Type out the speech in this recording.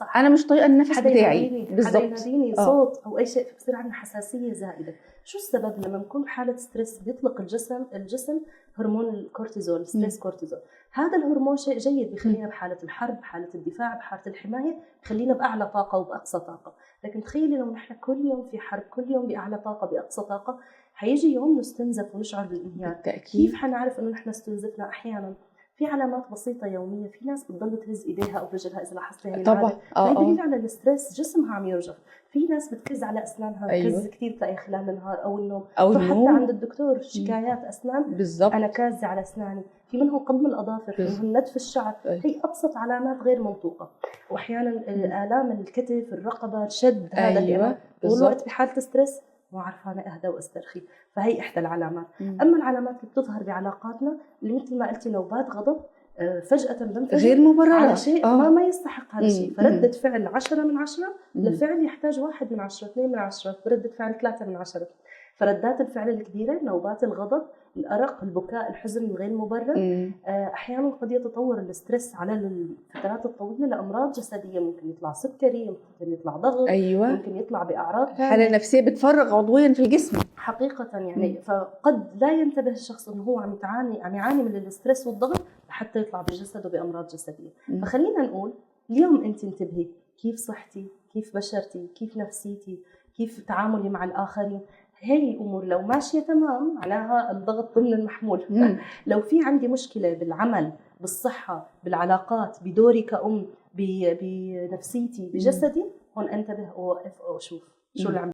صح. انا مش طايقه النفس حدا بتاعي يناديني، بالظبط، حدا يناديني صوت او اي شيء، فبصير عندنا حساسيه زائده. شو السبب؟ لما نكون بحاله ستريس بيطلق الجسم هرمون الكورتيزول، ستريس كورتيزول. هذا الهرمون شيء جيد، بخلينا بحاله الحرب، بحاله الدفاع، بحاله الحمايه، بخلينا باعلى طاقه وباقصى طاقه. لكن تخيلي لو نحن كل يوم في حرب، كل يوم باعلى طاقه باقصى طاقه، حيجي يوم نستنزف ونشعر بالانهيار. كيف حنعرف انه نحن استنزفنا؟ احيانا في علامات بسيطه يوميه، في ناس بتضل تهز ايديها او رجلها اذا لاحظتي هي طبعا هي دليل على الاسترس، جسمها عم يرجف. في ناس بتكز على اسنانها، كز كثير تلاقي خلال النهار او النوم، حتى عند الدكتور شكايات اسنان بالضبط، انا كازه على اسناني. في منهم قضم الاظافر، في منهم نتف الشعر. هي ابسط علامات غير منطوقه. واحيانا الام الكتف، الرقبه، الشد، هذا اللي طول الوقت بحاله ستريس ما عرفانه اهدى واسترخي، فهي احدى العلامات. اما العلامات اللي بتظهر بعلاقاتنا اللي مثل ما قلتي نوبات غضب فجأة بنفجر غير مبررة على شيء ما يستحق هذا الشيء، فردة فعل 10 من 10 لفعل يحتاج 1 من 10، 2 من 10، ردة فعل 3 من 10. فردات الفعل الكبيرة، نوبات الغضب، الأرق، البكاء، الحزن الغير مبرر، أحيانا قد يتطور الاسترس على الفترات الطويلة لأمراض جسدية، ممكن يطلع سكري، ممكن يطلع ضغط، ممكن يطلع بأعراض حالة نفسية بتفرغ عضويا في الجسم حقيقة يعني. فقد لا ينتبه الشخص أنه هو عم يعاني من الاسترس والضغط حتى يطلع بجسده بأمراض جسدية. فخلينا نقول اليوم أنت انتبهي كيف صحتي، كيف بشرتي، كيف نفسيتي، كيف تعاملي مع الآخرين. هي الأمور لو ماشية تمام معناها الضغط ضمن المحمول. لو في عندي مشكلة بالعمل، بالصحة، بالعلاقات، بدوري كأم، بنفسيتي، بجسدي، هون انتبه وأوقف وأشوف شو اللي عم